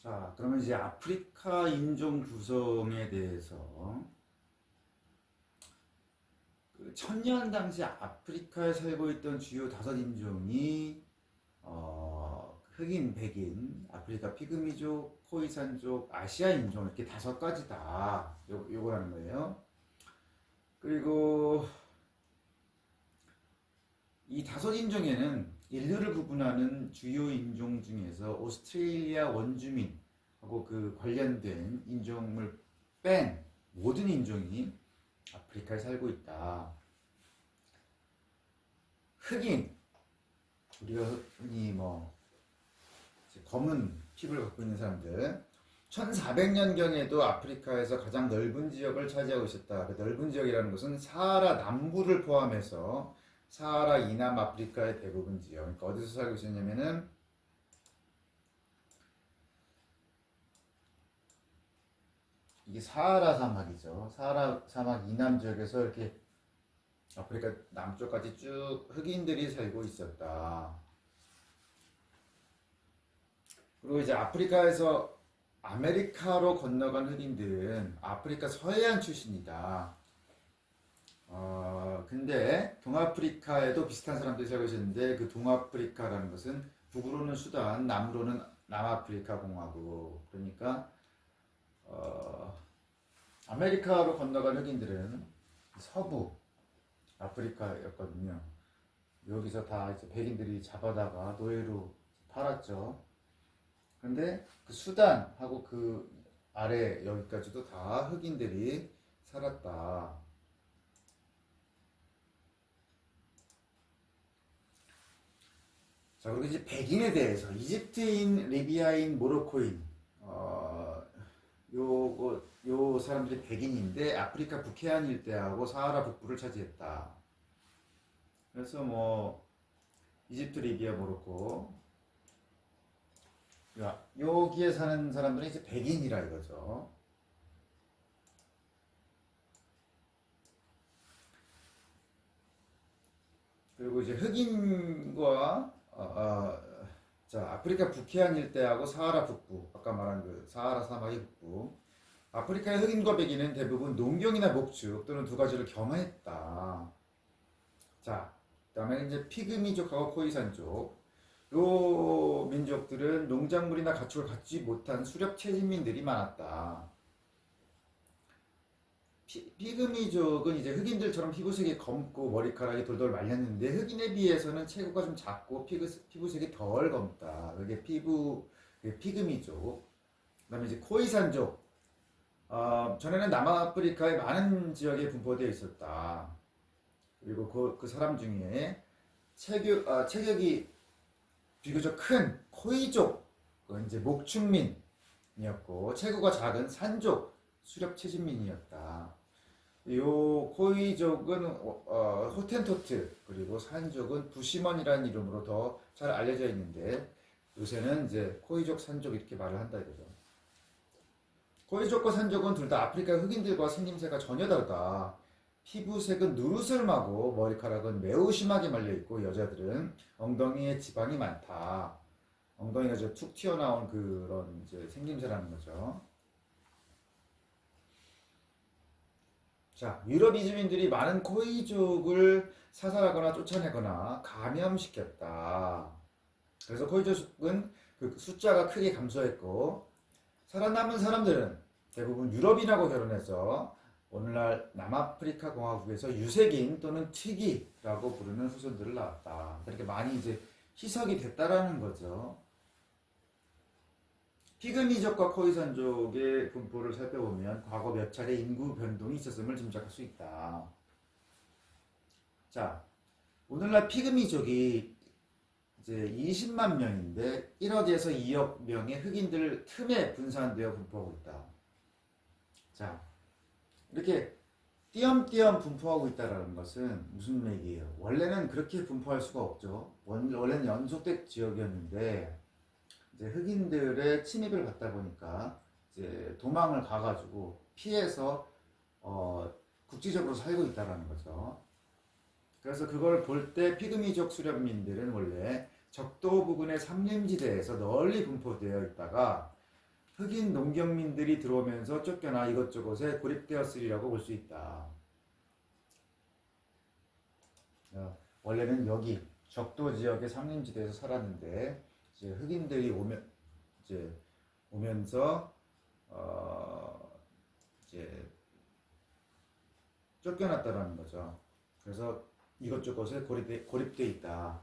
자, 그러면 이제 아프리카 인종 구성에 대해서 그 천년 당시 아프리카에 살고 있던 주요 다섯 인종이 흑인, 백인, 아프리카 피그미족, 코이산족, 아시아 인종 이렇게 다섯 가지다. 요거라는 거예요. 그리고 이 다섯 인종에는 인류를 구분하는 주요 인종 중에서 오스트레일리아 원주민하고 그 관련된 인종을 뺀 모든 인종이 아프리카에 살고 있다. 흑인, 우리가 흔히 검은 피부를 갖고 있는 사람들, 1400년경에도 아프리카에서 가장 넓은 지역을 차지하고 있었다. 그 넓은 지역이라는 것은 사하라 남부를 포함해서 사하라 이남 아프리카의 대부분 지역. 그러니까 어디서 살고 있었냐면은 이게 사하라 사막이죠. 사하라 사막 이남 지역에서 이렇게 아프리카 남쪽까지 쭉 흑인들이 살고 있었다. 그리고 이제 아프리카에서 아메리카로 건너간 흑인들은 아프리카 서해안 출신이다. 근데 동아프리카에도 비슷한 사람들이 살고 있었는데 그 동아프리카라는 것은 북으로는 수단, 남으로는 남아프리카 공화국. 그러니까 아메리카로 건너간 흑인들은 서부 아프리카였거든요. 여기서 다 이제 백인들이 잡아다가 노예로 팔았죠. 근데 그 수단하고 그 아래 여기까지도 다 흑인들이 살았다. 자, 그리고 이제 백인에 대해서 이집트인, 리비아인, 모로코인 요 사람들이 백인인데 아프리카 북해안 일대하고 사하라 북부를 차지했다. 그래서 이집트, 리비아, 모로코 여기에 사는 사람들은 이제 백인이라 이거죠. 그리고 이제 흑인과 자, 아프리카 북해안 일대하고 사하라 북부, 아까 말한 그 사하라 사막의 북부. 아프리카의 흑인과 백인은 대부분 농경이나 목축 또는 두 가지를 겸했다. 자, 그다음에 이제 피그미족하고 코이산족. 요 민족들은 농작물이나 가축을 갖지 못한 수렵 채집민들이 많았다. 피그미족은 이제 흑인들처럼 피부색이 검고 머리카락이 돌돌 말렸는데 흑인에 비해서는 체구가 좀 작고 피부색이 덜 검다. 그게 피그미족. 그다음에 이제 코이산족. 전에는 남아프리카의 많은 지역에 분포되어 있었다. 그리고 그 사람 중에 체격이 비교적 큰 코이족, 이제 목축민이었고 체구가 작은 산족, 수렵 채집민이었다. 요 코이족은 호텐토트 그리고 산족은 부시먼이라는 이름으로 더 잘 알려져 있는데 요새는 이제 코이족, 산족 이렇게 말을 한다 이거죠. 코이족과 산족은 둘 다 아프리카 흑인들과 생김새가 전혀 다르다. 피부색은 누르슬마고 머리카락은 매우 심하게 말려 있고 여자들은 엉덩이에 지방이 많다. 엉덩이가 툭 튀어나온 그런 이제 생김새라는 거죠. 자, 유럽 이주민들이 많은 코이족을 사살하거나 쫓아내거나 감염시켰다. 그래서 코이족은 그 숫자가 크게 감소했고 살아남은 사람들은 대부분 유럽인하고 결혼해서 오늘날 남아프리카 공화국에서 유색인 또는 튀기라고 부르는 후손들을 낳았다. 그렇게 많이 이제 희석이 됐다라는 거죠. 피그미족과 코이산족의 분포를 살펴보면 과거 몇 차례 인구 변동이 있었음을 짐작할 수 있다. 자, 오늘날 피그미족이 이제 20만 명인데 1억에서 2억 명의 흑인들 틈에 분산되어 분포하고 있다. 자, 이렇게 띄엄띄엄 분포하고 있다는 것은 무슨 얘기예요? 원래는 그렇게 분포할 수가 없죠. 원래는 연속된 지역이었는데 이제 흑인들의 침입을 받다 보니까 이제 도망을 가가지고 피해서 국지적으로 살고 있다는 거죠. 그래서 그걸 볼 때 피그미족 수렵민들은 원래 적도 부근의 산림지대에서 널리 분포되어 있다가 흑인 농경민들이 들어오면서 쫓겨나 이것저것에 고립되었으리라고 볼 수 있다. 원래는 여기 적도 지역의 상림지대에서 살았는데 이제 흑인들이 오면서 이제 쫓겨났다라는 거죠. 그래서 이것저것에 고립돼 있다.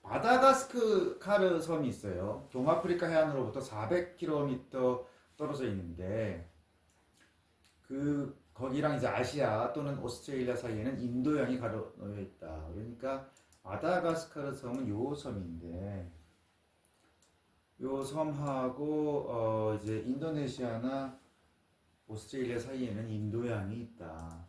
마다가스카르 섬이 있어요. 동아프리카 해안으로부터 400km 떨어져 있는데 거기랑 이제 아시아 또는 오스트레일리아 사이에는 인도양이 가로놓여 있다. 그러니까 마다가스카르 섬은 요 섬인데 요 섬하고 이제 인도네시아나 오스트레일리아 사이에는 인도양이 있다.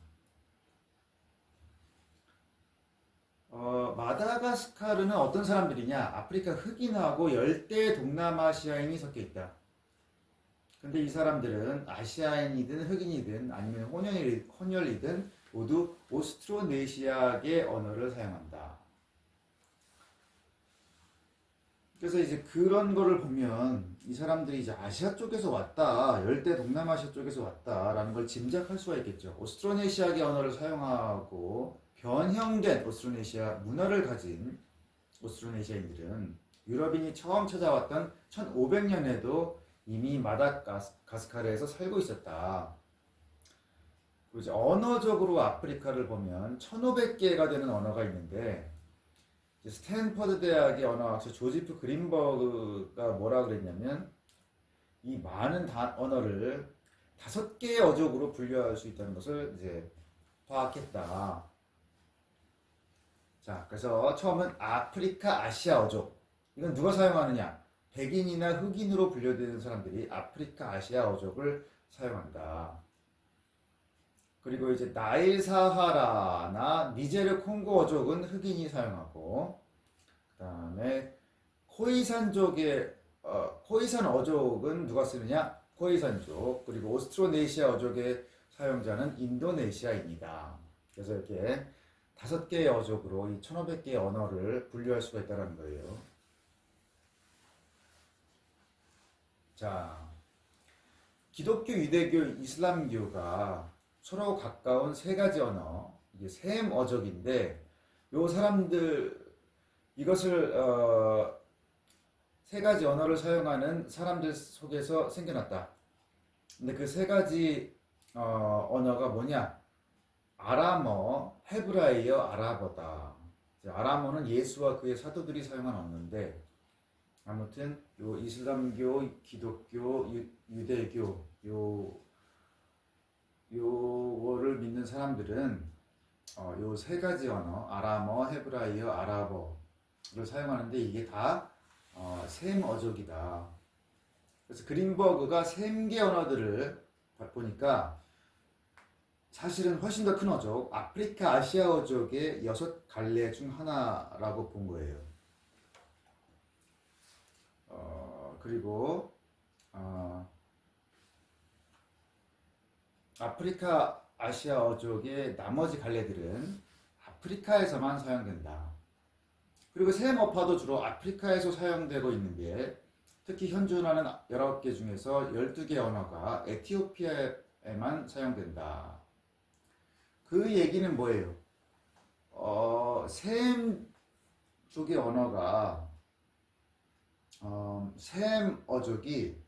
마다가스카르는 어떤 사람들이냐? 아프리카 흑인하고 열대 동남아시아인이 섞여 있다. 근데 이 사람들은 아시아인이든 흑인이든 아니면 혼혈이든 모두 오스트로네시아계 언어를 사용한다. 그래서 이제 그런 거를 보면 이 사람들이 이제 아시아 쪽에서 왔다, 열대 동남아시아 쪽에서 왔다라는 걸 짐작할 수가 있겠죠. 오스트로네시아계 언어를 사용하고 변형된 오스트로네시아 문화를 가진 오스트로네시아인들은 유럽인이 처음 찾아왔던 1500년에도 이미 마다가스카르에서 살고 있었다. 그리고 이제 언어적으로 아프리카를 보면 1500개가 되는 언어가 있는데 스탠퍼드 대학의 언어학자 조지프 그린버그가 뭐라 그랬냐면 이 많은 언어를 5개의 어족으로 분류할 수 있다는 것을 이제 파악했다. 자, 그래서 처음은 아프리카 아시아 어족. 이건 누가 사용하느냐? 백인이나 흑인으로 분류되는 사람들이 아프리카 아시아 어족을 사용한다. 그리고 이제 나일 사하라나 니제르 콩고 어족은 흑인이 사용하고, 그 다음에 코이산 어족은 누가 쓰느냐? 코이산족. 그리고 오스트로네시아 어족의 사용자는 인도네시아인이다. 그래서 이렇게 5개의 어족으로 이 1500개의 언어를 분류할 수가 있다는 거예요. 자, 기독교, 유대교, 이슬람교가 서로 가까운 3가지 언어, 이게 셈 어족인데, 요 사람들, 이것을, 3가지 언어를 사용하는 사람들 속에서 생겨났다. 근데 그 3가지, 언어가 뭐냐? 아람어, 헤브라이어, 아랍어다. 아람어는 예수와 그의 사도들이 사용한 언어인데, 아무튼 요 이슬람교, 기독교, 유대교 요거를 믿는 사람들은 요 3가지 언어 아람어, 헤브라이어, 아랍어를 사용하는데 이게 다 셈 어족이다. 그래서 그린버그가 3개 언어들을 보니까 사실은 훨씬 더 큰 어족, 아프리카 아시아 어족의 6갈래 중 하나라고 본 거예요. 그리고 아프리카 아시아 어족의 나머지 갈래들은 아프리카에서만 사용된다. 그리고 셈 어파도 주로 아프리카에서 사용되고 있는 게 특히 현존하는 19개 중에서 12개 언어가 에티오피아에만 사용된다. 그 얘기는 뭐예요? 셈 쪽의 언어가 셈 어족이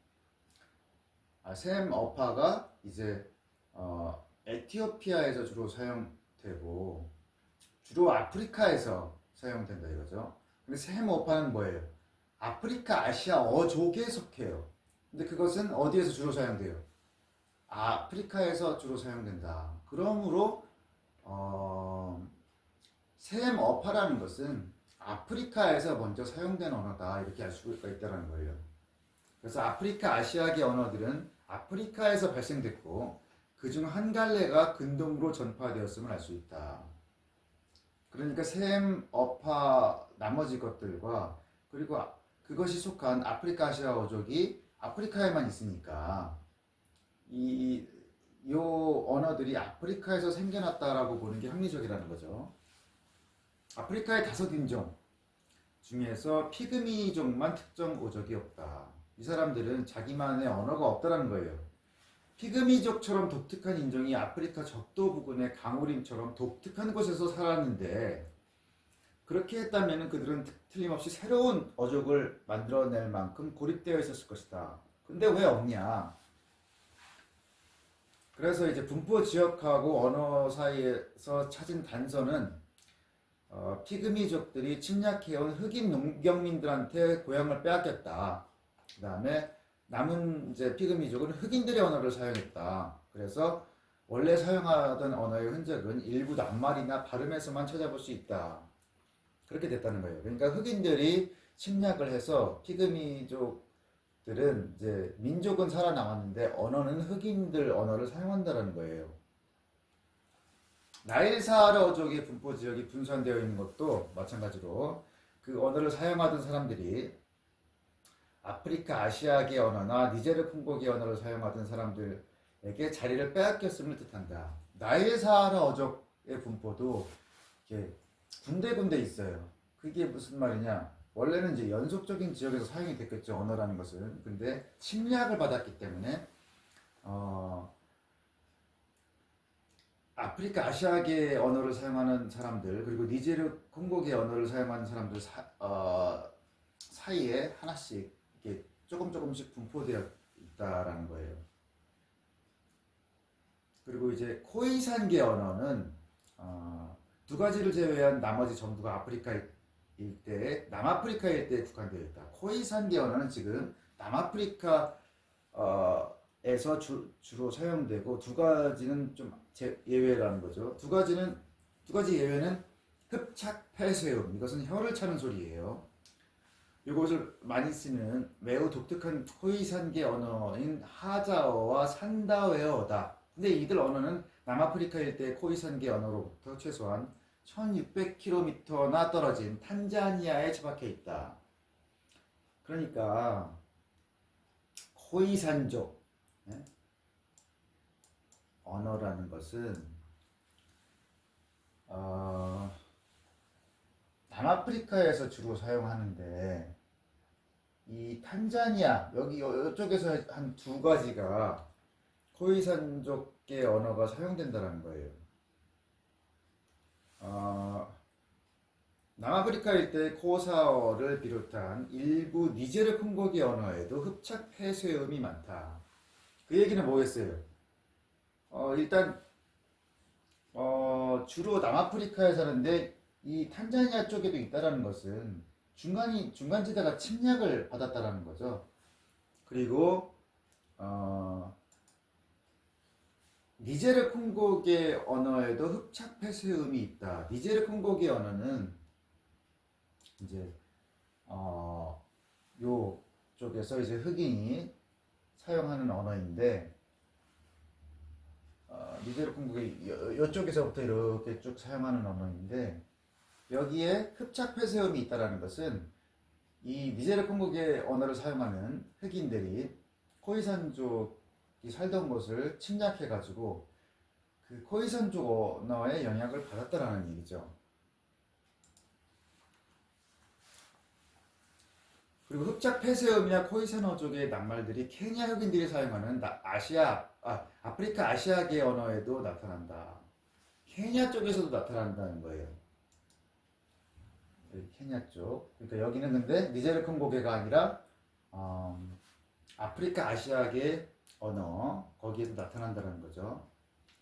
셈 어파가 이제 에티오피아에서 주로 사용되고 주로 아프리카에서 사용된다 이거죠. 근데 셈 어파는 뭐예요? 아프리카 아시아 어족에 속해요. 근데 그것은 어디에서 주로 사용돼요? 아프리카에서 주로 사용된다. 그러므로 셈 어파라는 것은 아프리카에서 먼저 사용된 언어다 이렇게 알 수가 있다는 거예요. 그래서 아프리카 아시아계 언어들은 아프리카에서 발생됐고 그중 한 갈래가 근동으로 전파되었음을 알 수 있다. 그러니까 셈 어파 나머지 것들과 그리고 그것이 속한 아프리카 아시아 어족이 아프리카에만 있으니까 요 언어들이 아프리카에서 생겨났다라고 보는 게 합리적이라는 거죠. 아프리카의 5인종 중에서 피그미족만 특정 어족이 없다. 이 사람들은 자기만의 언어가 없다는 거예요. 피그미족처럼 독특한 인종이 아프리카 적도 부근의 강우림처럼 독특한 곳에서 살았는데 그렇게 했다면 그들은 틀림없이 새로운 어족을 만들어낼 만큼 고립되어 있었을 것이다. 근데 왜 없냐? 그래서 이제 분포 지역하고 언어 사이에서 찾은 단서는 피그미족들이 침략해온 흑인 농경민들한테 고향을 빼앗겼다. 그 다음에 남은 이제 피그미족은 흑인들의 언어를 사용했다. 그래서 원래 사용하던 언어의 흔적은 일부 낱말이나 발음에서만 찾아볼 수 있다. 그렇게 됐다는 거예요. 그러니까 흑인들이 침략을 해서 피그미족들은 이제 민족은 살아남았는데 언어는 흑인들 언어를 사용한다는 거예요. 나일사하라족의 분포 지역이 분산되어 있는 것도 마찬가지로 그 언어를 사용하던 사람들이 아프리카 아시아계 언어나 니제르 콩고계 언어를 사용하던 사람들에게 자리를 빼앗겼음을 뜻한다. 나일사하라 어족의 분포도 이렇게 군데군데 있어요. 그게 무슨 말이냐? 원래는 이제 연속적인 지역에서 사용이 됐겠죠, 언어라는 것은. 근데 침략을 받았기 때문에 아프리카 아시아계 언어를 사용하는 사람들 그리고 니제르 콩고계 언어를 사용하는 사람들 사이에 하나씩 이렇게 조금씩 분포되어 있다라는 거예요. 그리고 이제 코이산계 언어는 두 가지를 제외한 나머지 전부가 아프리카 일대에 남아프리카 일대에 국한되어 있다. 코이산계 언어는 지금 남아프리카 에서 주로 사용되고 두 가지는 좀 예외라는 거죠. 두 가지 예외는 흡착 폐쇄음. 이것은 혀를 차는 소리예요. 이것을 많이 쓰는 매우 독특한 코이산계 언어인 하자어와 산다웨어다. 근데 이들 언어는 남아프리카 일대 코이산계 언어로부터 최소한 1600km나 떨어진 탄자니아에 처박혀 있다. 그러니까 코이산족 언어라는 것은 남아프리카에서 주로 사용하는데 이 탄자니아 이쪽에서 한 두 가지가 코이산족계 언어가 사용된다는 거예요. 남아프리카 일대 코사어를 비롯한 일부 니제르 콩고계 언어에도 흡착 폐쇄음이 많다. 그 얘기는 뭐겠어요? 일단 주로 남아프리카에 사는데 이 탄자니아 쪽에도 있다라는 것은 중간지대가 침략을 받았다라는 거죠. 그리고 니제르 콩고계 언어에도 흡착 폐쇄음이 있다. 니제르 콩고계 언어는 이제 요 쪽에서 이제 흑인이 사용하는 언어인데 니제르 콩고계 이쪽에서부터 이렇게 쭉 사용하는 언어인데 여기에 흡착 폐쇄음이 있다라는 것은 이 니제르 콩고계 언어를 사용하는 흑인들이 코이산족이 살던 곳을 침략해가지고 그 코이산족 언어의 영향을 받았다라는 얘기죠. 그리고 흡착 폐쇄음이나 코이산어족의 낱말들이 케냐 흑인들이 사용하는 아프리카 아시아계 언어에도 나타난다. 케냐 쪽에서도 나타난다는 거예요. 케냐 쪽. 그러니까 여기는 근데 니제르 콩고계가 아니라 아프리카 아시아계 언어 거기에도 나타난다는 거죠.